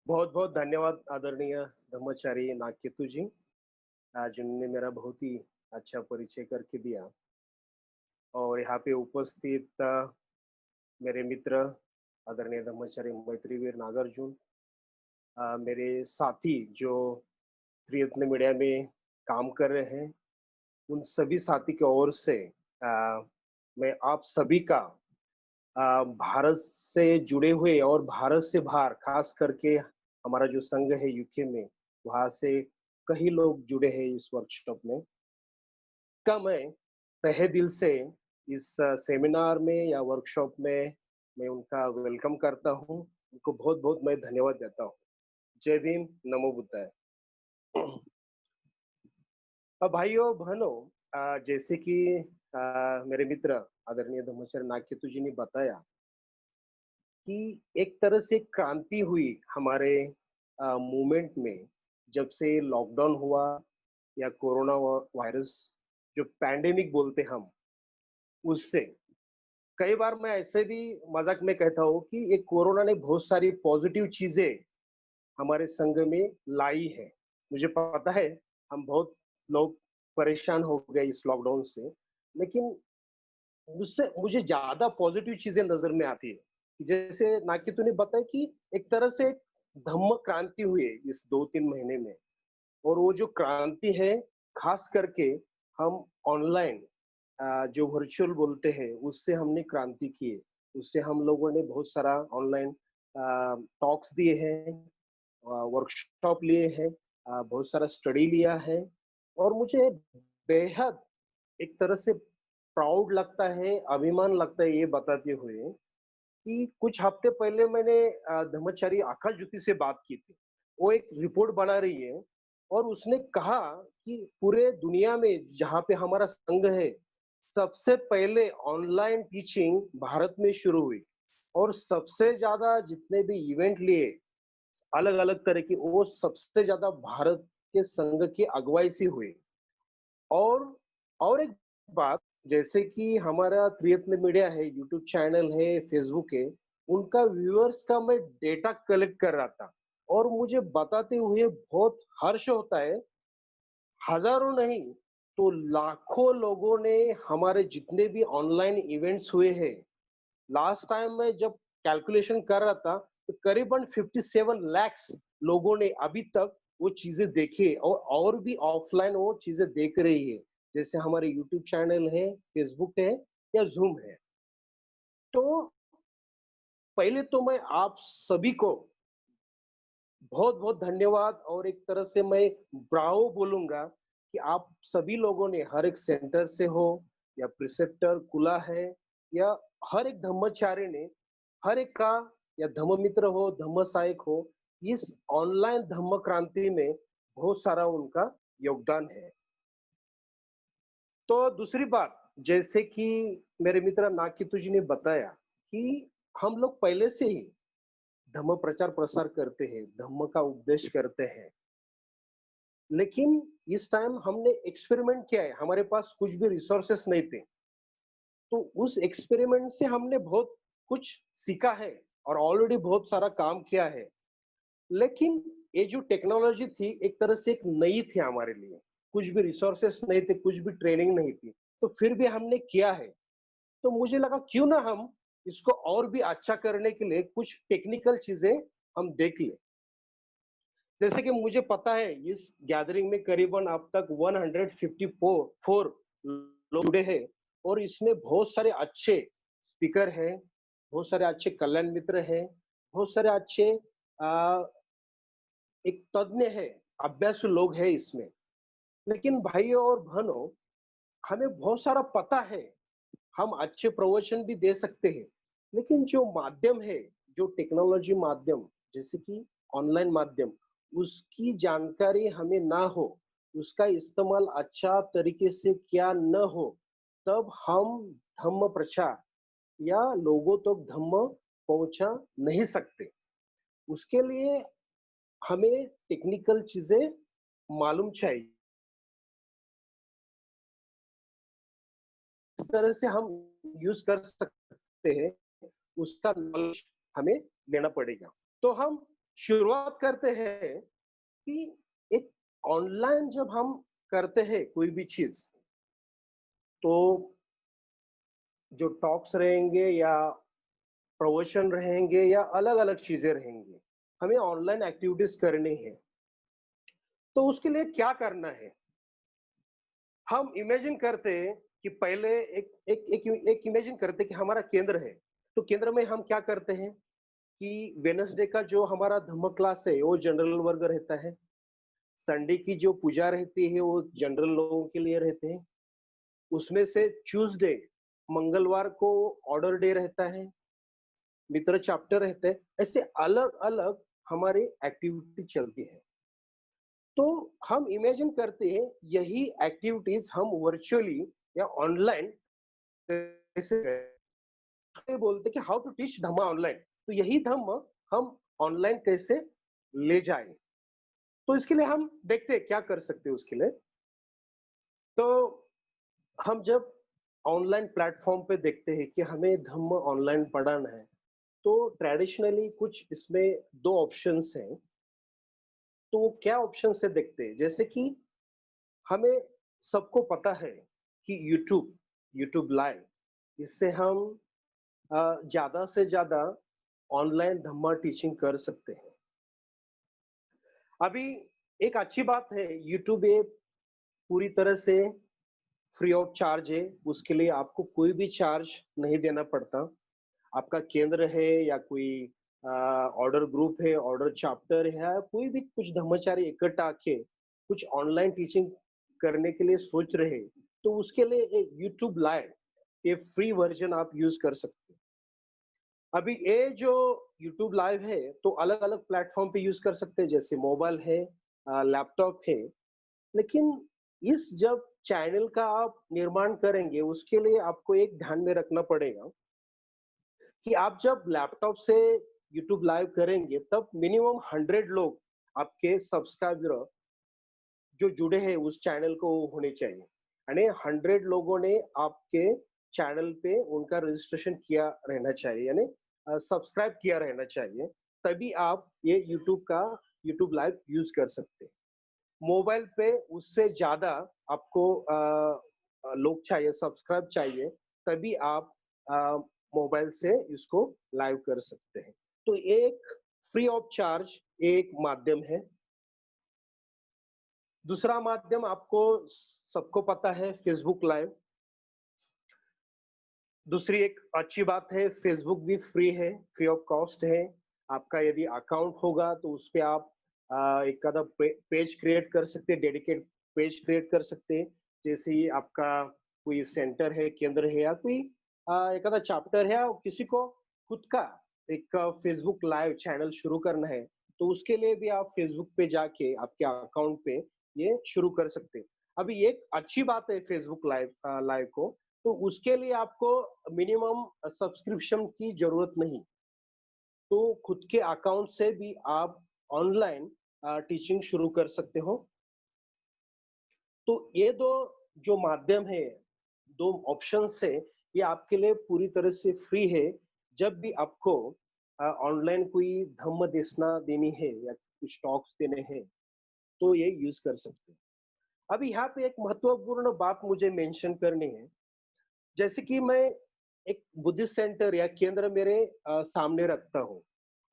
बहुत बहुत धन्यवाद आदरणीय ब्रह्मचारी नागकेतु जी। जिन्होंने मेरा बहुत ही अच्छा परिचय करके दिया और यहाँ पे उपस्थित मेरे मित्र आदरणीय ब्रह्मचारी मैत्रीवीर नागार्जुन, मेरे साथी जो त्रियत्न मीडिया में काम कर रहे हैं, उन सभी साथी की ओर से मैं आप सभी का भारत से जुड़े हुए और भारत से बाहर खास करके हमारा जो संघ है यूके में, वहाँ से कई लोग जुड़े हैं इस वर्कशॉप में। का मैं तहे दिल से इस सेमिनार में या वर्कशॉप में मैं उनका वेलकम करता हूँ। उनको बहुत-बहुत मैं धन्यवाद देता हूँ। जय भीम, नमो बुद्धाय। भाइयों बहनों, जैसे कि मेरे मित्र आदरणीय धर्मचरण नागकेतु जी ने बताया कि एक तरह से क्रांति हुई हमारे मूवमेंट में जब से लॉकडाउन हुआ या कोरोना वायरस जो पैंडेमिक बोलते हम उससे कई बार मैं ऐसे भी मजाक में कहता हूँ कि ये कोरोना ने बहुत सारी पॉजिटिव चीजें हमारे संघ में लाई है। मुझे पता है हम बहुत लोग परेशान हो गए इस लॉकडाउन से, लेकिन मुझसे मुझे ज्यादा पॉजिटिव चीजें नजर में आती है। जैसे नाकितु ने बताया कि एक तरह से एक धम्म क्रांति हुई है इस 2-3 महीने में, और वो जो क्रांति है खास करके हम ऑनलाइन जो वर्चुअल बोलते हैं उससे हमने क्रांति की है। उससे हम लोगों ने बहुत सारा ऑनलाइन टॉक्स दिए हैं, वर्कशॉप लिए हैं, बहुत सारा स्टडी लिया है, और मुझे बेहद एक तरह से प्राउड लगता है, अभिमान लगता है ये बताते हुए कि कुछ हफ्ते पहले मैंने ब्रह्मचारी आकाश ज्योति से बात की थी। वो एक रिपोर्ट बना रही है और उसने कहा कि पूरे दुनिया में जहाँ पे हमारा संघ है, सबसे पहले ऑनलाइन टीचिंग भारत में शुरू हुई और सबसे ज्यादा जितने भी इवेंट लिए अलग-अलग तरह की, वो सबसे ज्यादा भारत के संघ की अगुवाई से हुई। और और एक बात, जैसे कि हमारा त्रियत्न मीडिया है, यूट्यूब चैनल है, फेसबुक है, उनका व्यूअर्स का मैं डेटा कलेक्ट कर रहा था और मुझे बताते हुए बहुत हर्ष होता है। हजारों नहीं तो लाखों लोगों ने हमारे जितने भी ऑनलाइन इवेंट्स हुए हैं, लास्ट टाइम मैं जब कैलकुलेशन कर रहा था तो करीबन 57 lakhs लोगों ने अभी तक वो चीजें देखी है, और भी ऑफलाइन वो चीजें देख रही है, जैसे हमारे यूट्यूब चैनल है, फेसबुक है या जूम है। तो पहले तो मैं आप सभी को बहुत बहुत धन्यवाद और एक तरह से मैं ब्रावो बोलूंगा कि आप सभी लोगों ने, हर एक सेंटर से हो या प्रिसेप्टर कुला है या हर एक धम्मचार्य ने, हर एक का, या धम्म मित्र हो, धम्म सहायक हो, इस ऑनलाइन धम्म क्रांति में बहुत सारा उनका योगदान है। तो दूसरी बात, जैसे कि मेरे मित्र नाकितु जी ने बताया कि हम लोग पहले से ही धम्म प्रचार प्रसार करते हैं, धम्म का उपदेश करते हैं, लेकिन इस टाइम हमने एक्सपेरिमेंट किया है, हमारे पास कुछ भी रिसोर्सेस नहीं थे। तो उस एक्सपेरिमेंट से हमने बहुत कुछ सीखा है और ऑलरेडी बहुत सारा काम किया है। लेकिन ये जो टेक्नोलॉजी थी एक तरह से एक नई थी हमारे लिए, कुछ भी रिसोर्सेस नहीं थे, कुछ भी ट्रेनिंग नहीं थी, तो फिर भी हमने किया है। तो मुझे लगा क्यों ना हम इसको और भी अच्छा करने के लिए कुछ टेक्निकल चीजें हम देख ले। जैसे कि मुझे पता है इस गैदरिंग में करीबन अब तक 154 लोग जुड़े हैं और इसमें बहुत सारे अच्छे स्पीकर हैं, बहुत सारे अच्छे कल्याण मित्र हैं, बहुत सारे अच्छे आ, एक तज्ञ है, अभ्यासु लोग हैं इसमें। लेकिन भाइयों और बहनों, हमें बहुत सारा पता है, हम अच्छे प्रवचन भी दे सकते हैं, लेकिन जो माध्यम है, जो टेक्नोलॉजी माध्यम, जैसे कि ऑनलाइन माध्यम, उसकी जानकारी हमें ना हो, उसका इस्तेमाल अच्छा तरीके से किया न हो, तब हम धम्म प्रचार या लोगों तक धम्म पहुंचा नहीं सकते। उसके लिए हमें टेक्निकल चीजें मालूम चाहिए, इस तरह से हम यूज कर सकते हैं, उसका नॉलेज हमें लेना पड़ेगा। तो हम शुरुआत करते हैं कि एक ऑनलाइन जब हम करते हैं कोई भी चीज, तो जो टॉक्स रहेंगे या प्रवचन रहेंगे या अलग अलग चीजें रहेंगी, हमें ऑनलाइन एक्टिविटीज करनी है। तो उसके लिए क्या करना है? हम इमेजिन करते हैं कि पहले एक इमेजिन करते हैं कि हमारा केंद्र है। तो केंद्र में हम क्या करते हैं कि वेडनेसडे का जो हमारा धम्म क्लास है वो जनरल वर्ग रहता है। संडे की जो पूजा रहती है वो जनरल लोगों के लिए रहते हैं। उसमें से ट्यूसडे, मंगलवार को ऑर्डर डे रहता है, मित्र चैप्टर रहते हैं। ऐसे अलग अलग हमारी एक्टिविटी चलती है। तो हम इमेजिन करते हैं यही एक्टिविटीज हम वर्चुअली या ऑनलाइन कैसे बोलते कि how to teach Dhamma online. तो यही धम्म हम ऑनलाइन कैसे ले जाएं। तो इसके लिए हम देखते हैं क्या कर सकते हैं उसके लिए। तो हम जब ऑनलाइन प्लेटफॉर्म पे देखते हैं कि हमें धम्म ऑनलाइन पढ़ाना है, तो ट्रेडिशनली कुछ इसमें दो ऑप्शंस हैं। तो वो क्या ऑप्शंस है देखते हैं। जैसे कि हमें सबको पता है कि यूट्यूब यूट्यूब लाइव, इससे हम ज्यादा से ज्यादा ऑनलाइन धम्मा टीचिंग कर सकते हैं। अभी एक अच्छी बात है, यूट्यूब ये पूरी तरह से फ्री ऑफ चार्ज है। उसके लिए आपको कोई भी चार्ज नहीं देना पड़ता। आपका केंद्र है या कोई ऑर्डर ग्रुप है, ऑर्डर चैप्टर है, या कोई भी कुछ धर्मचारी इकट्ठा आके कुछ ऑनलाइन टीचिंग करने के लिए सोच रहे हैं, तो उसके लिए एक यूट्यूब लाइव, ये फ्री वर्जन आप यूज कर सकते हैं। अभी ये जो यूट्यूब लाइव है तो अलग अलग प्लेटफॉर्म पे यूज कर सकते हैं, जैसे मोबाइल है, लैपटॉप है। लेकिन इस जब चैनल का आप निर्माण करेंगे, उसके लिए आपको एक ध्यान में रखना पड़ेगा कि आप जब लैपटॉप से यूट्यूब लाइव करेंगे तब मिनिमम 100 लोग आपके सब्सक्राइबर जो जुड़े हैं उस चैनल को होने चाहिए। यानी 100 लोगों ने आपके चैनल पे उनका रजिस्ट्रेशन किया रहना चाहिए, यानी सब्सक्राइब किया रहना चाहिए। तभी आप ये यूट्यूब का यूट्यूब लाइव यूज कर सकते हैं। मोबाइल पे उससे ज्यादा आपको लोग चाहिए, सब्सक्राइब चाहिए, तभी आप मोबाइल से इसको लाइव कर सकते हैं। तो एक फ्री ऑफ चार्ज एक माध्यम है। दूसरा माध्यम आपको सबको पता है, फेसबुक लाइव। दूसरी एक अच्छी बात है, फेसबुक भी फ्री है, फ्री ऑफ कॉस्ट है। आपका यदि अकाउंट होगा तो उस पे आप एक आधा पेज क्रिएट कर सकते हैं, डेडिकेट पेज क्रिएट कर सकते हैं। जैसे ही आपका कोई सेंटर है, केंद्र है, या कोई एक आधा चैप्टर है, और किसी को खुद का एक फेसबुक लाइव चैनल शुरू करना है, तो उसके लिए भी आप फेसबुक पे जाके आपके अकाउंट पे ये शुरू कर सकते हैं। अभी एक अच्छी बात है फेसबुक लाइव लाइव को, तो उसके लिए आपको मिनिमम सब्सक्रिप्शन की जरूरत नहीं। तो खुद के अकाउंट से भी आप ऑनलाइन टीचिंग शुरू कर सकते हो। तो ये दो जो माध्यम है, दो ऑप्शंस है, ये आपके लिए पूरी तरह से फ्री है। जब भी आपको ऑनलाइन कोई धम्म देशना देनी है या कुछ टॉक्स देने हैं, तो ये यूज कर सकते हैं। अभी यहाँ पे एक महत्वपूर्ण बात मुझे मेंशन करनी है। जैसे कि मैं एक बुद्धिस्ट सेंटर या केंद्र मेरे सामने रखता हूँ,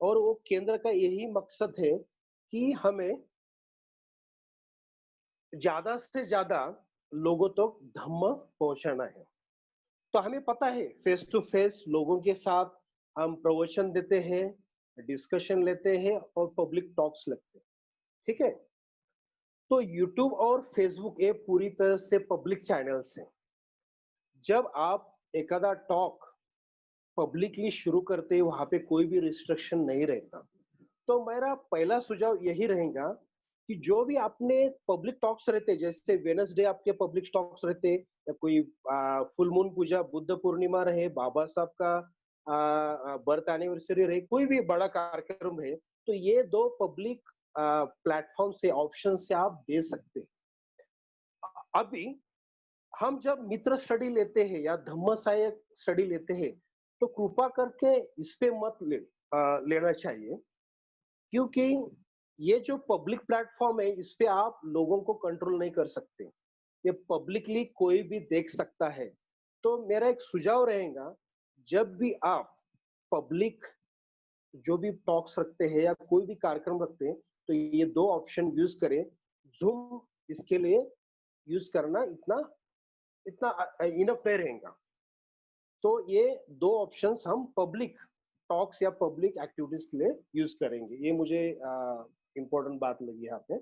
और वो केंद्र का यही मकसद है कि हमें ज्यादा से ज्यादा लोगों तक धम्म पहुंचाना है। तो हमें पता है फेस टू फेस लोगों के साथ हम प्रवचन देते हैं, डिस्कशन लेते हैं और पब्लिक टॉक्स लगते हैं। ठीक है। तो यूट्यूब और फेसबुक ये पूरी तरह से पब्लिक चैनल्स हैं। जब आप एक आधा टॉक पब्लिकली शुरू करते हैं, वहां पे कोई भी रिस्ट्रिक्शन नहीं रहता। तो मेरा पहला सुझाव यही रहेगा कि जो भी आपने पब्लिक टॉक्स रहते, जैसे वेनसडे आपके पब्लिक टॉक्स रहते, या कोई फुल मून पूजा, बुद्ध पूर्णिमा रहे, बाबा साहब का बर्थ एनिवर्सरी रहे, कोई भी बड़ा कार्यक्रम है, तो ये दो पब्लिक प्लेटफॉर्म से ऑप्शन से आप दे सकते हैं। अभी हम जब मित्र स्टडी लेते हैं या धम्म सहायक स्टडी लेते हैं, तो कृपा करके इस पे मत लेना चाहिए। क्योंकि ये जो पब्लिक प्लेटफॉर्म है, इस पे आप लोगों को कंट्रोल नहीं कर सकते। ये पब्लिकली कोई भी देख सकता है। तो मेरा एक सुझाव रहेगा, जब भी आप पब्लिक जो भी टॉक्स रखते हैं या कोई भी कार्यक्रम रखते हैं, तो ये दो ऑप्शन यूज करें। जूम इसके लिए यूज करना इतना इतना इनफ नहीं रहेगा। तो ये दो ऑप्शंस हम पब्लिक टॉक्स या पब्लिक एक्टिविटीज के लिए यूज करेंगे। ये मुझे इम्पोर्टेंट बात लगी यहाँ पे।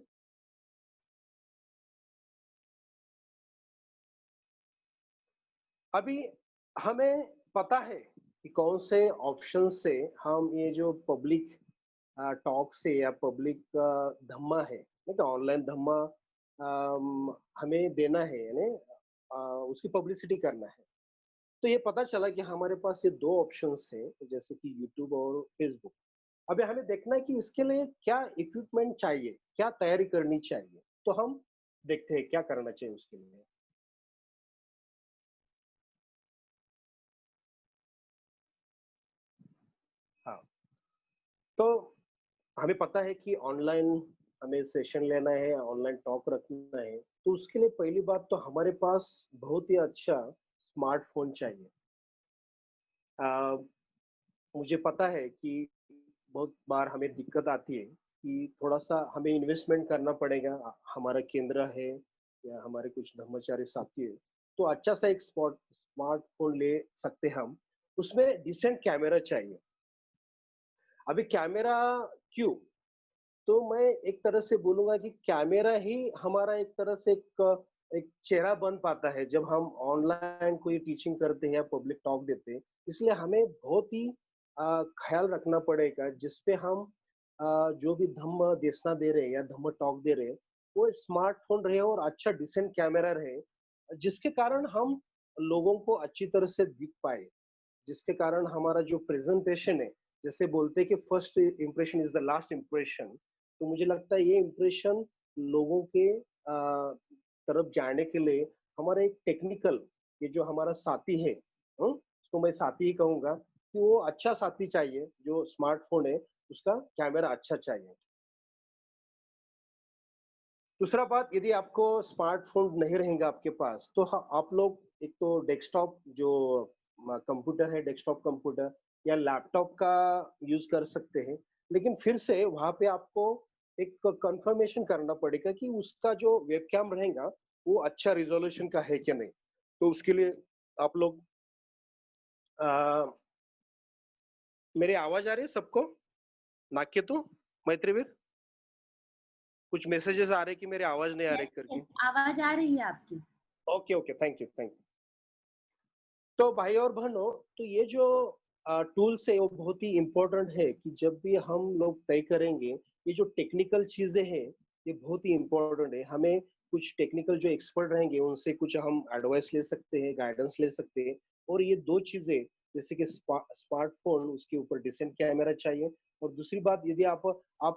अभी हमें पता है कि कौन से ऑप्शन से हम ये जो पब्लिक टॉक से या पब्लिक धम्मा है, ठीक है, ऑनलाइन धम्मा हमें देना है, यानी उसकी पब्लिसिटी करना है। तो ये पता चला कि हमारे पास ये दो ऑप्शंस हैं, जैसे कि यूट्यूब और फेसबुक। अभी हमें देखना है कि इसके लिए क्या इक्विपमेंट चाहिए, क्या तैयारी करनी चाहिए। तो हम देखते हैं क्या करना चाहिए उसके लिए। हाँ, तो हमें पता है कि ऑनलाइन हमें सेशन लेना है, ऑनलाइन टॉक रखना है, तो उसके लिए पहली बात तो हमारे पास बहुत ही अच्छा स्मार्टफोन चाहिए। आ, मुझे पता है कि बहुत बार हमें दिक्कत आती है कि थोड़ा सा हमें इन्वेस्टमेंट करना पड़ेगा। हमारा केंद्र है या हमारे कुछ ब्रह्मचारी साथी है, तो अच्छा सा एक स्मार्टफोन ले सकते हैं हम। उसमें डिसेंट कैमरा चाहिए। अभी कैमरा क्यों? तो मैं एक तरह से बोलूंगा कि कैमरा ही हमारा एक तरह से एक चेहरा बन पाता है जब हम ऑनलाइन कोई टीचिंग करते हैं या पब्लिक टॉक देते हैं। इसलिए हमें बहुत ही ख्याल रखना पड़ेगा जिसपे हम जो भी धम्म देशना दे रहे हैं या धम्म टॉक दे रहे हैं, वो स्मार्टफोन रहे और अच्छा डिसेंट कैमरा रहे, जिसके कारण हम लोगों को अच्छी तरह से दिख पाए, जिसके कारण हमारा जो प्रेजेंटेशन है, जैसे बोलते हैं कि first impression is the last impression. तो मुझे लगता है ये इम्प्रेशन लोगों के तरफ जाने के लिए हमारा एक टेक्निकल, ये जो हमारा साथी है, उसको मैं साथी ही कहूंगा, कि वो अच्छा साथी चाहिए। जो स्मार्टफोन है उसका कैमरा अच्छा चाहिए। दूसरा बात, यदि आपको स्मार्टफोन नहीं रहेगा आपके पास, तो आप लोग एक तो डेस्कटॉप जो कंप्यूटर है, डेस्कटॉप कंप्यूटर या लैपटॉप का यूज कर सकते हैं। लेकिन फिर से वहां पे आपको एक कंफर्मेशन करना पड़ेगा कि उसका जो वेबकैम रहेगा वो अच्छा रिजोल्यूशन का है क्या नहीं। तो उसके लिए आप लोग मेरी आवाज आ रही है सबको? नाक्य तो मैत्रीवीर, कुछ मैसेजेस आ रहे कि मेरी आवाज नहीं आ रही यस करके। यस, आवाज आ रही है आपकी। Okay okay, thank you thank you. तो भाई और बहनों, तो ये जो टूल्स है वो बहुत ही इम्पोर्टेंट है कि जब भी हम लोग तय करेंगे, ये जो टेक्निकल चीजें हैं ये बहुत ही इम्पोर्टेंट है। हमें कुछ टेक्निकल जो एक्सपर्ट रहेंगे उनसे कुछ हम एडवाइस ले सकते हैं, गाइडेंस ले सकते हैं। और ये दो चीजें, जैसे कि स्मार्टफोन, उसके ऊपर डिसेंट कैमरा चाहिए। और दूसरी बात, यदि आप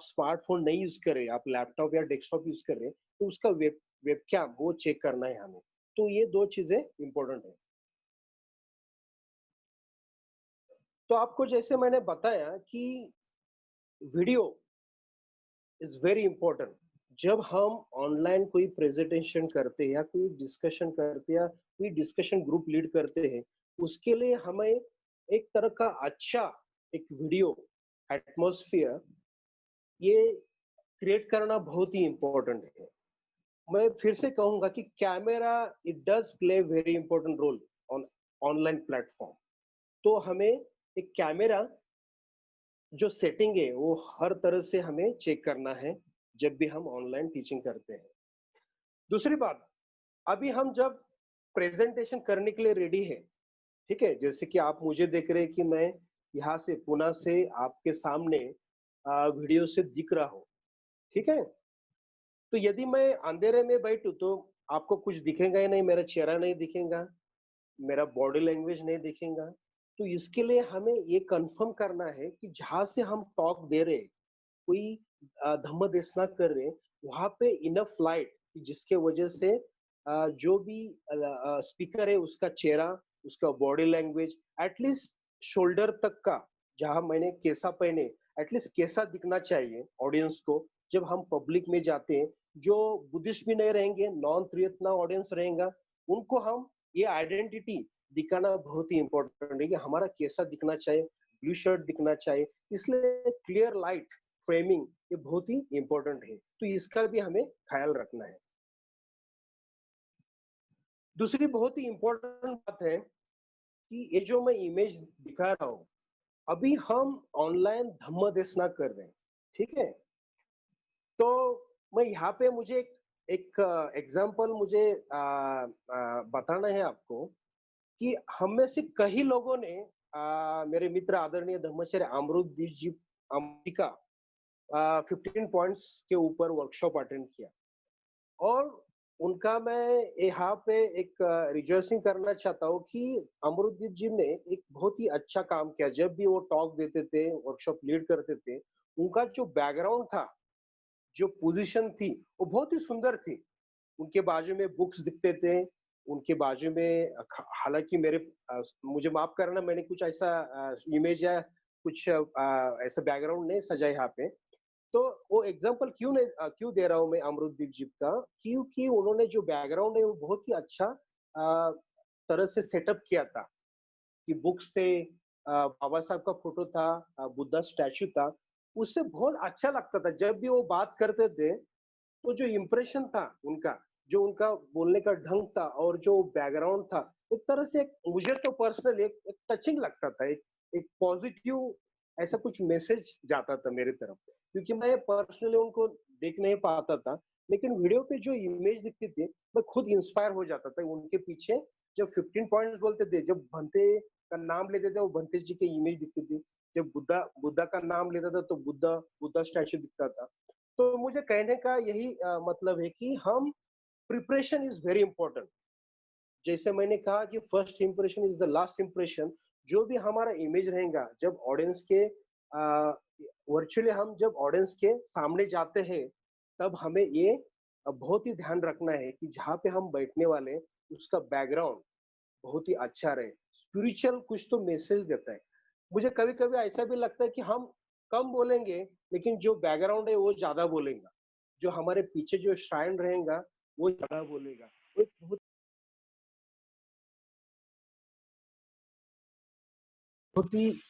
स्मार्टफोन नहीं यूज कर रहे, आप लैपटॉप या डेस्कटॉप यूज कर रहे हैं, तो उसका वेबकैम वो चेक करना है हमें। तो ये दो चीजें इंपॉर्टेंट है। तो आपको जैसे मैंने बताया कि वीडियो इज वेरी इंपॉर्टेंट। जब हम ऑनलाइन कोई प्रेजेंटेशन करते हैं या कोई डिस्कशन करते हैं या कोई डिस्कशन ग्रुप लीड करते हैं, उसके लिए हमें एक तरह का अच्छा एक वीडियो एटमॉस्फेयर ये क्रिएट करना बहुत ही इंपॉर्टेंट है। मैं फिर से कहूंगा कि camera it does play very important roll on online platform. तो हमें एक कैमरा जो सेटिंग है वो हर तरह से हमें चेक करना है जब भी हम ऑनलाइन टीचिंग करते हैं। दूसरी बात, अभी हम जब प्रेजेंटेशन करने के लिए रेडी है, ठीक है, जैसे कि आप मुझे देख रहे हैं कि मैं यहाँ से पुणे से आपके सामने वीडियो से दिख रहा हूँ, ठीक है। तो यदि मैं अंधेरे में बैठूं तो आपको कुछ दिखेगा ही नहीं, मेरा चेहरा नहीं दिखेगा, मेरा बॉडी लैंग्वेज नहीं दिखेगा। तो इसके लिए हमें ये कंफर्म करना है कि जहां से हम टॉक दे रहे हैं, कोई धम्म देशना कर रहे हैं, वहां पे इनफ लाइट, जिसके वजह से जो भी स्पीकर है उसका चेहरा, उसका बॉडी लैंग्वेज, एटलीस्ट शोल्डर तक का, जहां मैंने कैसा पहने, एटलीस्ट कैसा दिखना चाहिए ऑडियंस को जब हम पब्लिक में जाते हैं। जो बुद्धिस्ट भी नहीं रहेंगे, नॉन त्रियतना ऑडियंस रहेगा, उनको हम ये आइडेंटिटी दिखाना बहुत ही इंपॉर्टेंट है कि हमारा कैसा दिखना चाहिए, ब्लू शर्ट दिखना चाहिए। इसलिए क्लियर लाइट फ्रेमिंग ये बहुत ही इंपॉर्टेंट है, तो इसका भी हमें ख्याल रखना है। दूसरी बहुत ही इंपॉर्टेंट बात है कि ये जो मैं इमेज दिखा रहा हूँ, अभी हम ऑनलाइन धम्मदेशना कर रहे हैं, ठीक है। तो मैं यहाँ पे मुझे एक एग्जांपल मुझे बताना है आपको कि हम में से कई लोगों ने मेरे मित्र आदरणीय धर्माचार्य अमरुदीप जी अमरी का 15 पॉइंट्स के ऊपर वर्कशॉप अटेंड किया, और उनका मैं यहाँ पे एक रिजॉइसिंग करना चाहता हूँ कि अमरुदीप जी ने एक बहुत ही अच्छा काम किया। जब भी वो टॉक देते थे, वर्कशॉप लीड करते थे, उनका जो बैकग्राउंड था, जो पोजीशन थी, वो बहुत ही सुंदर थी। उनके बाजू में बुक्स दिखते थे, उनके बाजू में हालांकि मुझे माफ करना, मैंने कुछ ऐसा इमेज या कुछ ऐसा बैकग्राउंड नहीं सजा यहाँ पे। तो वो एग्जांपल क्यों दे रहा हूँ मैं अमरुदीप जी का, क्योंकि उन्होंने जो बैकग्राउंड है वो बहुत ही अच्छा तरह से सेटअप किया था। कि बुक्स थे, बाबा साहब का फोटो था, बुद्धा स्टैचू था, उससे बहुत अच्छा लगता था। जब भी वो बात करते थे तो जो इम्प्रेशन था उनका, जो उनका बोलने का ढंग था और जो बैकग्राउंड था, एक तरह से मुझे तो पर्सनली एक टचिंग लगता था, एक पॉजिटिव ऐसा कुछ मैसेज जाता था मेरी तरफ। क्योंकि मैं पर्सनली उनको देख नहीं पाता था, लेकिन वीडियो पे जो इमेज दिखती थी, मैं खुद इंस्पायर हो जाता था उनके पीछे। जब 15 पॉइंट्स बोलते थे, जब भंते का नाम लेते थे, वो भंते जी की इमेज दिखती थी। जब बुद्धा बुद्धा का नाम लेता था तो बुद्धा बुद्धा स्टैचू दिखता था। तो मुझे कहने का यही मतलब है कि हम प्रिपरेशन इज वेरी इंपॉर्टेंट। जैसे मैंने कहा कि first impression is the last impression. जो भी हमारा इमेज रहेगा, जब ऑडियंस के वर्चुअली हम जब ऑडियंस के सामने जाते हैं, तब हमें ये बहुत ही ध्यान रखना है कि जहाँ पे हम बैठने वाले हैं, उसका बैकग्राउंड बहुत ही अच्छा रहे, स्पिरिचुअल कुछ तो मैसेज देता है। मुझे कभी कभी ऐसा भी लगता है कि हम कम बोलेंगे, लेकिन जो बैकग्राउंड है वो ज्यादा बोलेगा, जो हमारे पीछे जो श्राइन रहेगा वो ज्यादा बोलेगा। वो एक बहुत ही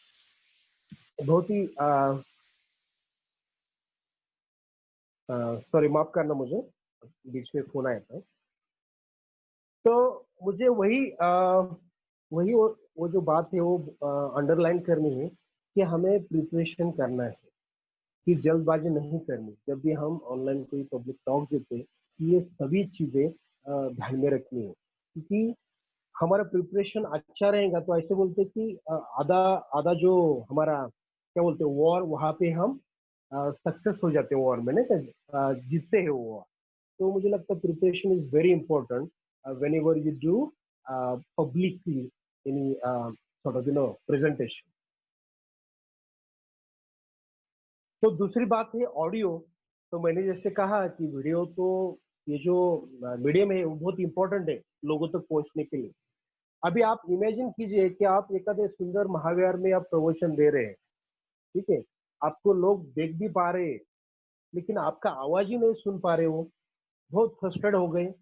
बहुत ही सॉरी, माफ करना, मुझे बीच में फोन आया था। तो मुझे वो जो बात है वो अंडरलाइन करनी है कि हमें प्रिपरेशन करना है, कि जल्दबाजी नहीं करनी। जब भी हम ऑनलाइन कोई पब्लिक टॉक देते हैं, ये सभी चीजें ध्यान में रखनी है। क्योंकि हमारा प्रिपरेशन अच्छा रहेगा तो ऐसे बोलते हैं कि आधा आधा जो हमारा क्या बोलते हैं वॉर, वहां पे हम सक्सेस हो जाते हैं वॉर में, नहीं जीतते हैं वो। तो मुझे लगता है preparation is very important when ever you do publicly any sort of presentation. तो दूसरी बात है ऑडियो। तो मैंने जैसे कहा कि वीडियो तो ये जो मीडियम है वो बहुत इंपॉर्टेंट है लोगों तक पहुंचने के लिए। अभी आप इमेजिन कीजिए कि आप एक आधे सुंदर महाविहार में आप प्रवचन दे रहे हैं, ठीक है। आपको लोग देख भी पा रहे हैं, लेकिन आपका आवाज ही नहीं सुन पा रहे हो। बहुत फ्रस्ट्रेट हो गए।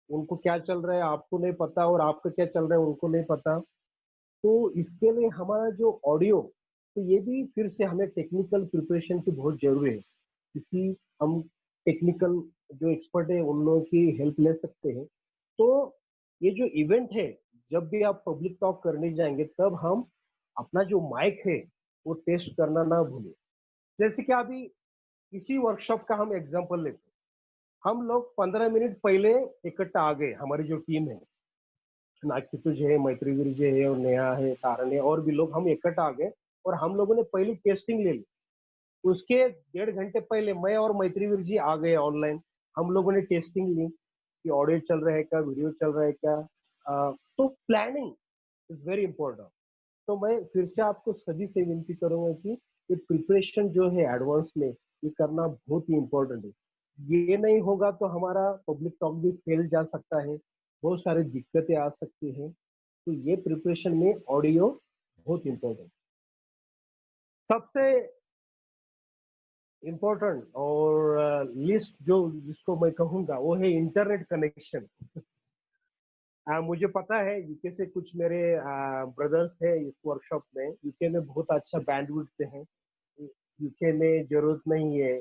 उनको क्या चल रहा है आपको नहीं पता, और आपका क्या चल रहा है उनको नहीं पता। तो इसके लिए हमारा जो ऑडियो, तो ये भी फिर से हमें टेक्निकल प्रिपरेशन की बहुत जरूरी है। किसी हम टेक्निकल जो एक्सपर्ट है उन लोगों की हेल्प ले सकते हैं। तो ये जो इवेंट है, जब भी आप पब्लिक टॉक करने जाएंगे, तब हम अपना जो माइक है वो टेस्ट करना ना भूलें। जैसे कि अभी इसी वर्कशॉप का हम एग्जांपल लेते हैं। हम लोग 15 मिनट पहले इकट्ठा आ गए, हमारी जो टीम है, नागचित्तू जी है, मैत्रीवीर जी है, और नेहा है, तारण है, और भी लोग, हम इकट्ठा आ गए। और हम लोगों ने पहली टेस्टिंग ले ली। उसके 1.5 घंटे पहले मैं और मैत्रीवीर जी आ गए ऑनलाइन। हम लोगों ने टेस्टिंग ली कि ऑडियो चल रहा है क्या, वीडियो चल रहा है क्या। तो प्लानिंग इज वेरी इंपॉर्टेंट। तो मैं फिर से आपको सभी से विनती करूंगा कि ये प्रिपरेशन जो है एडवांस में, ये करना बहुत ही इम्पोर्टेंट है। ये नहीं होगा तो हमारा पब्लिक टॉक भी फेल जा सकता है, बहुत सारी दिक्कतें आ सकती हैं। तो ये प्रिपरेशन में ऑडियो बहुत इम्पोर्टेंट। सबसे इम्पोर्टेंट और लिस्ट जो जिसको मैं कहूंगा वो है इंटरनेट कनेक्शन। मुझे पता है यूके से कुछ मेरे ब्रदर्स हैं इस वर्कशॉप में। यूके में बहुत अच्छा बैंडविड्थ है। यूके में जरूरत नहीं है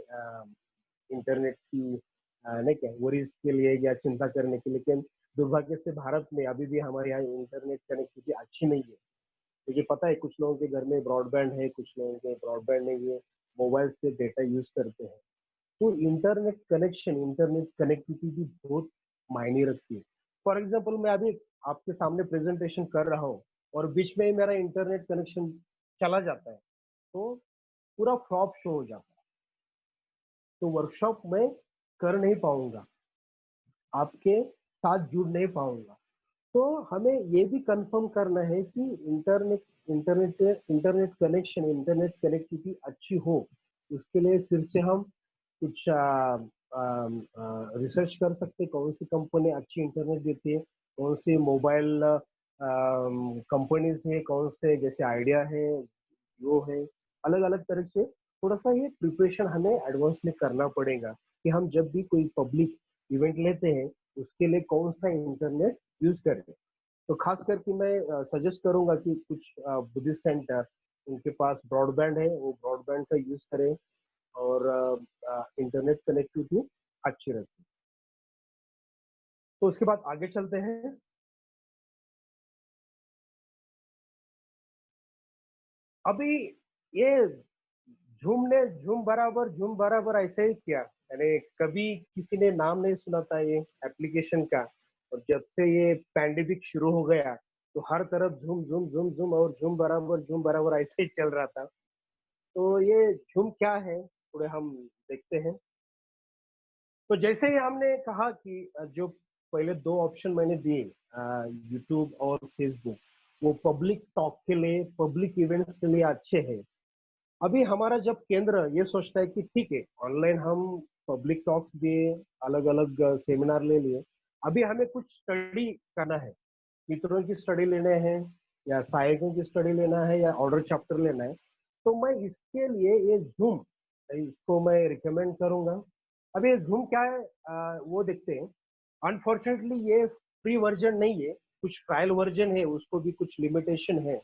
इंटरनेट की नहीं क्या वरीज के लिए या चिंता करने की। लेकिन दुर्भाग्य से भारत में अभी भी हमारे यहाँ इंटरनेट कनेक्टिविटी अच्छी नहीं है। मुझे पता है कुछ लोगों के घर में ब्रॉडबैंड है, कुछ लोगों के ब्रॉडबैंड नहीं है, मोबाइल से डेटा यूज करते हैं। तो इंटरनेट कनेक्शन, इंटरनेट कनेक्टिविटी भी बहुत मायने रखती है। फॉर एग्जाम्पल मैं अभी आपके सामने प्रेजेंटेशन कर रहा हूँ और बीच में ही मेरा इंटरनेट कनेक्शन चला जाता है तो पूरा फ्लॉप शो हो जाता है, तो वर्कशॉप में कर नहीं पाऊंगा, आपके साथ जुड़ नहीं पाऊंगा। तो हमें ये भी कंफर्म करना है कि इंटरनेट कनेक्शन, इंटरनेट कनेक्टिविटी अच्छी हो। उसके लिए फिर से हम कुछ रिसर्च कर सकते हैं, कौन सी कंपनी अच्छी इंटरनेट देती है, कौन सी मोबाइल कंपनीज है, कौन से जैसे आइडिया है, वो है। अलग अलग तरह से थोड़ा सा ये प्रिपरेशन हमें एडवांस में करना पड़ेगा कि हम जब भी कोई पब्लिक इवेंट लेते हैं उसके लिए कौन सा इंटरनेट यूज करें। तो खास करके मैं सजेस्ट करूंगा कि कुछ बुद्धिस्ट सेंटर, उनके पास ब्रॉडबैंड है, वो ब्रॉडबैंड का यूज करें और इंटरनेट कनेक्टिविटी अच्छी रहती है। तो उसके बाद आगे चलते हैं। अभी ये झूम बराबर ऐसे ही किया, यानी कभी किसी ने नाम नहीं सुना था ये एप्लीकेशन का। और जब से ये पैंडेमिक शुरू हो गया तो हर तरफ झूम झूम झूम झूम और झूम बराबर ऐसे ही चल रहा था। तो ये झूम क्या है थोड़े हम देखते हैं। तो जैसे ही हमने कहा कि जो पहले दो ऑप्शन मैंने दिए, यूट्यूब और फेसबुक, वो पब्लिक टॉक के लिए, पब्लिक इवेंट्स के लिए अच्छे हैं। अभी हमारा जब केंद्र ये सोचता है कि ठीक है ऑनलाइन हम पब्लिक टॉक्स दिए, अलग अलग सेमिनार ले लिए, अभी हमें कुछ स्टडी करना है, मित्रों की स्टडी लेने हैं या सहायकों की स्टडी लेना है या ऑर्डर चैप्टर लेना है, तो मैं इसके लिए ये जूम, इसको मैं रिकमेंड करूंगा। अब ये जूम क्या है वो देखते हैं। अनफॉर्चुनेटली ये फ्री वर्जन नहीं है, कुछ ट्रायल वर्जन है, उसको भी कुछ लिमिटेशन है।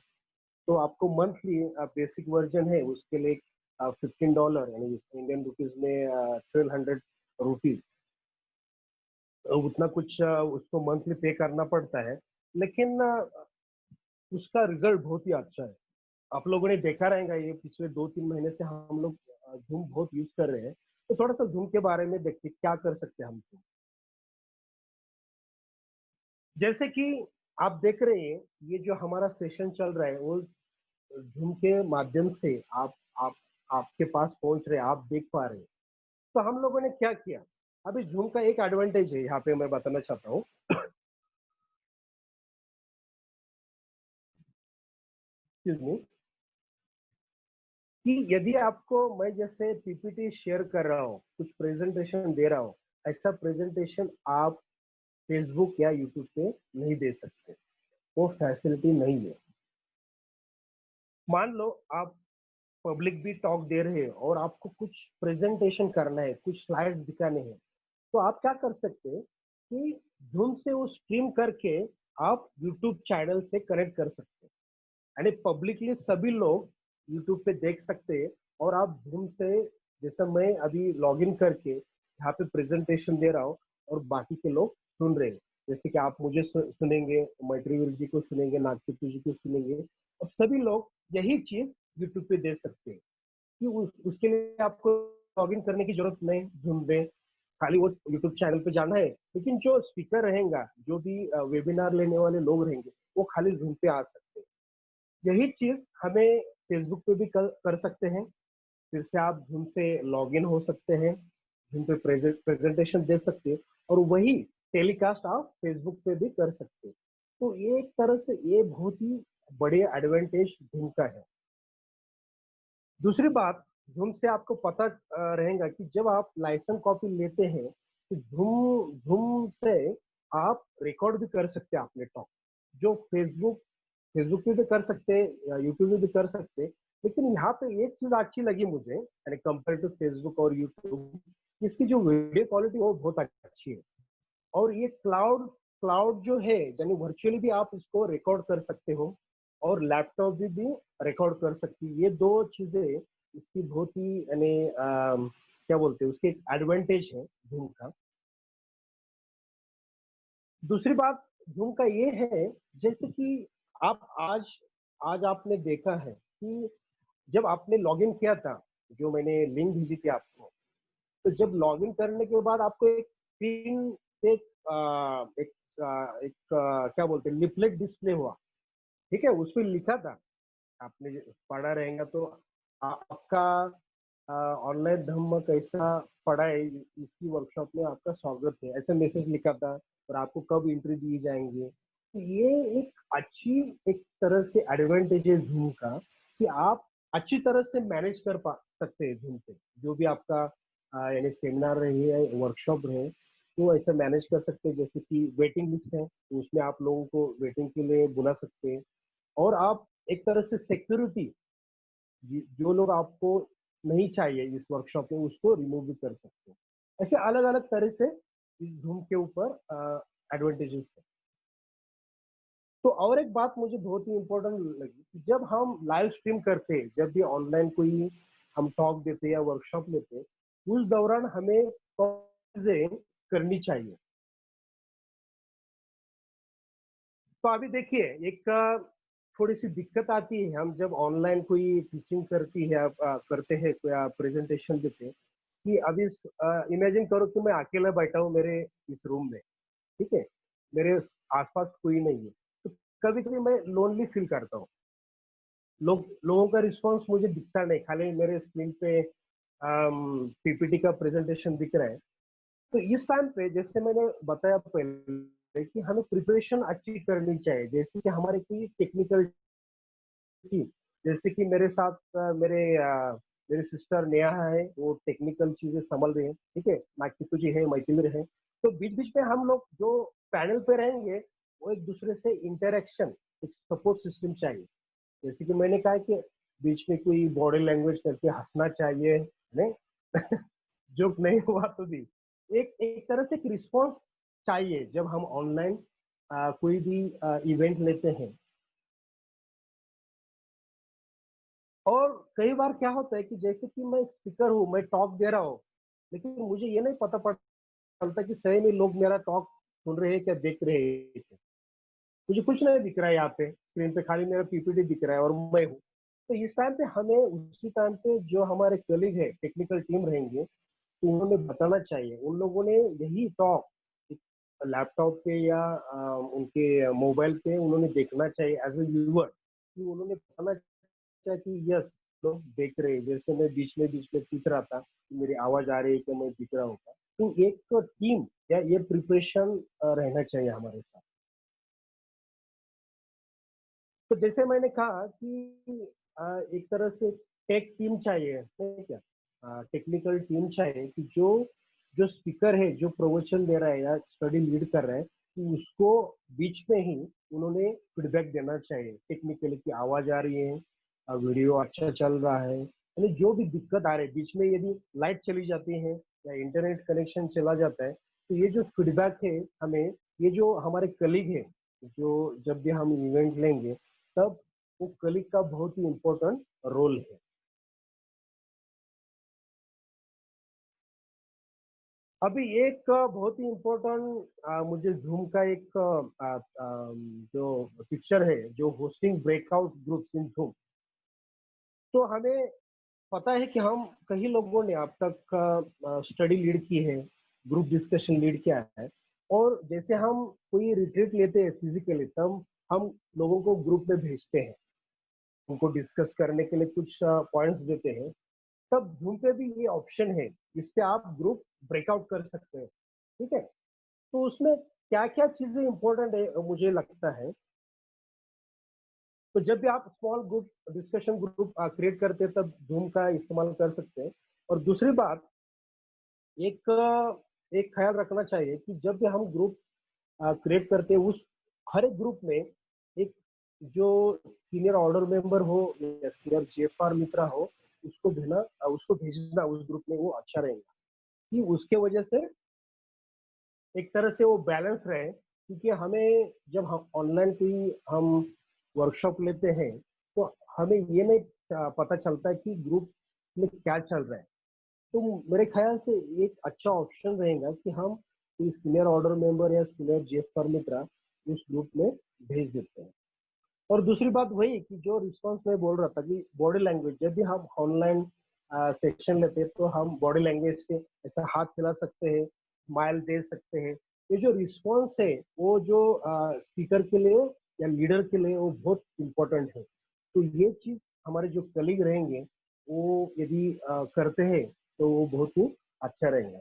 तो आपको मंथली बेसिक वर्जन है उसके लिए $15 यानी इंडियन रुपीज में 1200 रुपीज, उतना कुछ उसको मंथली पे करना पड़ता है। लेकिन उसका रिजल्ट बहुत ही अच्छा है। आप लोगों ने देखा रहेगा ये पिछले 2-3 महीने से हम लोग जूम बहुत यूज कर रहे हैं। तो थोड़ा सा जूम के बारे में देखते क्या कर सकते हैं हम। जैसे कि आप देख रहे हैं ये जो हमारा सेशन चल रहा है वो जूम के माध्यम से आप आपके पास पहुंच रहे हैं, आप देख पा रहे हैं। तो हम लोगों ने क्या किया, अभी जूम का एक एडवांटेज है यहाँ पे मैं बताना चाहता हूँ excuse me, कि यदि आपको मैं जैसे पीपीटी शेयर कर रहा हूँ, कुछ प्रेजेंटेशन दे रहा हूँ, ऐसा प्रेजेंटेशन आप फेसबुक या यूट्यूब पे नहीं दे सकते, वो फैसिलिटी नहीं है। मान लो आप पब्लिक भी टॉक दे रहे हैं और आपको कुछ प्रेजेंटेशन करना है, कुछ स्लाइड्स दिखाने हैं, तो आप क्या कर सकते हैं कि जूम से वो स्ट्रीम करके आप यूट्यूब चैनल से कनेक्ट कर सकते हैं, यानी पब्लिकली सभी लोग यूट्यूब पे देख सकते हैं। और आप जूम से, जैसे मैं अभी लॉग इन करके यहाँ पे प्रेजेंटेशन दे रहा हूँ और बाकी के लोग सुन रहे हैं, जैसे कि आप मुझे सुनेंगे, मैत्रीवीर जी को सुनेंगे, नागचक्र जी को सुनेंगे, और सभी लोग यही चीज यूट्यूब पे दे सकते हैं। कि उसके लिए आपको लॉग इन करने की जरूरत नहीं जूम में, खाली वो यूट्यूब चैनल पे जाना है। लेकिन जो स्पीकर रहेगा, जो भी वेबिनार लेने वाले लोग रहेंगे, वो खाली जूम पे आ सकते हैं। यही चीज हमें फेसबुक पे भी कर सकते हैं। फिर से आप जूम से लॉग इन हो सकते हैं, जूम पे प्रेजेंटेशन दे सकते हैं और वही टेलीकास्ट आप फेसबुक पे भी कर सकते हैं। तो ये एक तरह से ये बहुत ही बड़े एडवांटेज जूम का है। दूसरी बात, जूम से आपको पता रहेगा कि जब आप लाइसेंस कॉपी लेते हैं तो जूम जूम से आप रिकॉर्ड भी कर सकते हैं अपने टॉक, जो फेसबुक फेसबुक पे भी कर सकते हैं या यूट्यूब पे भी कर सकते हैं। लेकिन यहाँ पे एक चीज अच्छी लगी मुझे, यानी कंपेयर टू फेसबुक और यूट्यूब, इसकी जो वीडियो क्वालिटी वो बहुत अच्छी है। और ये क्लाउड क्लाउड जो है, यानी वर्चुअली भी आप इसको रिकॉर्ड कर सकते हो और लैपटॉप भी रिकॉर्ड कर सकती है। ये दो चीजें इसकी बहुत ही, यानी क्या बोलते हैं, उसके एक एडवांटेज है जूम का। दूसरी बात जूम का ये है, जैसे कि आप आज आज आपने देखा है कि जब आपने लॉगिन किया था, जो मैंने लिंक भेजी थी आपको, तो जब लॉगिन करने के बाद आपको एक स्क्रीन पे क्या बोलते हैं, लिफलेट डिस्प्ले हुआ। ठीक है, उस पर लिखा था, आपने पढ़ा रहेगा तो, आपका ऑनलाइन धम्म कैसा पढ़ा है, इसी वर्कशॉप में आपका स्वागत है, ऐसा मैसेज लिखा था। और आपको कब एंट्री दी जाएंगे। तो ये एक अच्छी, एक तरह से एडवांटेज है जूम का, कि आप अच्छी तरह से मैनेज कर पा सकते हैं जूम पे, जो भी आपका यानी सेमिनार रही है, वर्कशॉप रहे, तो ऐसे मैनेज कर सकते हैं। जैसे कि वेटिंग लिस्ट है, तो उसमें आप लोगों को वेटिंग के लिए बुला सकते हैं। और आप एक तरह से सिक्योरिटी, जो लोग आपको नहीं चाहिए इस वर्कशॉप में, उसको रिमूव भी कर सकते हैं। ऐसे अलग अलग तरह से इस जूम के ऊपर एडवांटेजेस है। तो और एक बात मुझे बहुत ही इम्पोर्टेंट लगी कि जब हम लाइव स्ट्रीम करते हैं, जब भी ऑनलाइन कोई हम टॉक देते हैं या वर्कशॉप लेते हैं, उस दौरान हमें कौन चीजें करनी चाहिए। तो अभी देखिए, एक थोड़ी सी दिक्कत आती है, हम जब ऑनलाइन कोई टीचिंग करती है, करते हैं, कोई प्रेजेंटेशन देते हैं, कि अभी इमेजिन करो कि मैं अकेला बैठा हूँ मेरे इस रूम में। ठीक है, मेरे आसपास कोई नहीं है, तो कभी कभी मैं लोनली फील करता हूँ। लोगों का रिस्पांस मुझे दिखता नहीं, खाली मेरे स्क्रीन पे पीपीटी का प्रेजेंटेशन दिख रहा है। तो इस टाइम पे, जैसे मैंने बताया पहले, कि हमें प्रिपरेशन अच्छी करनी चाहिए। जैसे कि हमारे कोई टेक्निकल टीम, जैसे कि मेरे साथ मेरे सिस्टर नेहा है, वो टेक्निकल चीजें संभल रही है। ठीक है, नाकितु जी है, मैथिली है। तो बीच बीच में हम लोग जो पैनल पे रहेंगे, वो एक दूसरे से इंटरेक्शन, एक सपोर्ट सिस्टम चाहिए। जैसे कि मैंने कहा कि बीच में कोई बॉडी लैंग्वेज करके हंसना चाहिए, नहीं जोक नहीं हुआ तो भी एक एक तरह से एक रिस्पॉन्स चाहिए जब हम ऑनलाइन कोई भी इवेंट लेते हैं। और कई बार क्या होता है कि जैसे कि मैं स्पीकर हूँ, मैं टॉक दे रहा हूँ, लेकिन मुझे ये नहीं पता चलता कि सही में लोग मेरा टॉक सुन रहे हैं क्या, देख रहे हैं। मुझे कुछ नहीं दिख रहा है, यहाँ पे स्क्रीन पे खाली मेरा पीपीटी दिख रहा है और मैं हूँ। तो इस टाइम पे हमें, उसी टाइम पे जो हमारे कलीग है, टेक्निकल टीम रहेंगे, तो उन्होंने बताना चाहिए, उन लोगों ने यही टॉक लैपटॉप पे या उनके मोबाइल पे उन्होंने देखना चाहिए एज ए व्यूअर, कि उन्होंने बताना चाहिए कि यस, लोग देख रहे हैं। जैसे मैं बीच में पूछ रहा था कि मेरी आवाज आ रही है कि मैं दिख रहा होगा। तो एक तो टीम या ये प्रिपरेशन रहना चाहिए हमारे साथ। तो जैसे मैंने कहा कि एक तरह से टेक टीम चाहिए, है क्या, टेक्निकल टीम चाहिए, कि जो जो स्पीकर है, जो प्रवचन दे रहा है या स्टडी लीड कर रहा है, कि उसको बीच में ही उन्होंने फीडबैक देना चाहिए टेक्निकली, की आवाज आ रही है, वीडियो अच्छा चल रहा है, यानी जो भी दिक्कत आ रही है बीच में, यदि लाइट चली जाती है या इंटरनेट कनेक्शन चला जाता है, तो ये जो फीडबैक है हमें, ये जो हमारे कलीग है, जो जब भी हम इवेंट लेंगे, तब वो कलीग का बहुत ही इम्पोर्टेंट रोल है। अभी एक बहुत ही इम्पोर्टेंट मुझे जूम का एक जो पिक्चर है, जो hosting breakout groups in zoom. तो हमें पता है कि हम कई लोगों ने अब तक स्टडी लीड की है, ग्रुप डिस्कशन लीड किया है। और जैसे हम कोई रिट्रीट लेते हैं फिजिकली, तब हम लोगों को ग्रुप में भेजते हैं, उनको डिस्कस करने के लिए कुछ पॉइंट्स देते हैं। तब जूम पे भी ये ऑप्शन है, इस पे आप ग्रुप ब्रेकआउट कर सकते हैं। ठीक है, तो उसमें क्या क्या चीजें इंपॉर्टेंट है मुझे लगता है। तो जब भी आप small group discussion group create करते हैं, तब जूम का इस्तेमाल कर सकते हैं। और दूसरी बात, एक एक ख्याल रखना चाहिए कि जब भी हम ग्रुप क्रिएट करते हैं, उस हर एक ग्रुप में एक जो सीनियर ऑर्डर मेंबर हो या सीनियर जेएफआर मित्र हो, उसको भेजना उस ग्रुप में, वो अच्छा रहेगा कि उसके वजह से एक तरह से वो बैलेंस रहे। क्योंकि हमें जब हम ऑनलाइन कोई हम वर्कशॉप लेते हैं तो हमें ये नहीं पता चलता है कि ग्रुप में क्या चल रहा है। तो मेरे ख्याल से एक अच्छा ऑप्शन रहेगा कि हम सीनियर ऑर्डर मेंबर या सीनियर जेएफआर मित्र उस ग्रुप में भेज देते हैं। और दूसरी बात वही कि जो रिस्पॉन्स मैं बोल रहा था कि बॉडी लैंग्वेज, जब भी हम ऑनलाइन सेक्शन लेते हैं तो हम बॉडी लैंग्वेज से ऐसा हाथ हिला सकते हैं, स्माइल दे सकते हैं। ये जो रिस्पॉन्स है वो जो स्पीकर के लिए या लीडर के लिए वो बहुत इम्पोर्टेंट है। तो ये चीज हमारे जो कलीग रहेंगे वो यदि करते हैं तो वो बहुत ही अच्छा रहेगा।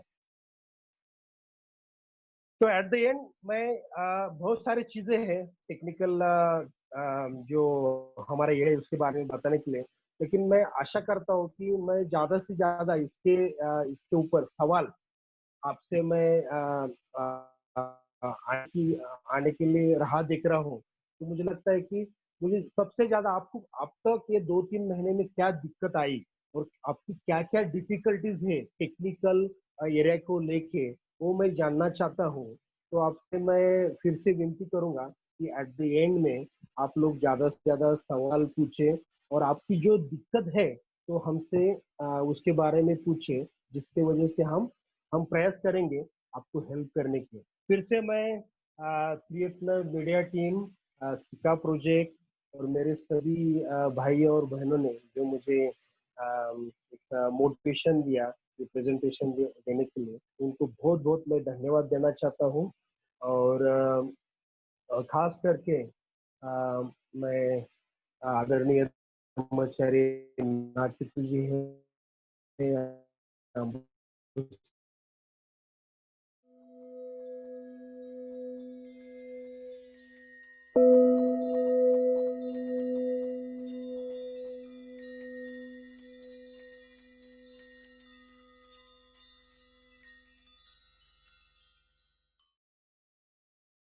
तो एट द एंड मैं बहुत सारी चीजें हैं टेक्निकल जो हमारे ये है उसके बारे में बताने के लिए, लेकिन मैं आशा करता हूँ कि मैं ज्यादा से ज्यादा इसके ऊपर सवाल आपसे मैं आने के लिए राह देख रहा हूँ। तो मुझे लगता है कि मुझे सबसे ज्यादा आपको अब तक ये 2-3 महीने में क्या दिक्कत आई और आपकी क्या क्या डिफिकल्टीज है टेक्निकल एरिया को लेके, वो मैं जानना चाहता हूँ। तो आपसे मैं फिर से विनती करूंगा कि एट द एंड में आप लोग ज्यादा से ज्यादा सवाल पूछे और आपकी जो दिक्कत है तो हमसे उसके बारे में पूछे, जिसके वजह से हम प्रयास करेंगे आपको हेल्प करने की। फिर से मैं क्रिएटनर मीडिया टीम, सिका प्रोजेक्ट और मेरे सभी भाई और बहनों ने जो मुझे एक मोटिवेशन दिया ये प्रेजेंटेशन देने के लिए, उनको बहुत बहुत मैं धन्यवाद देना चाहता हूँ। और खास करके मैं आदरणीय ब्रह्मचारी नाथिक जी हैं,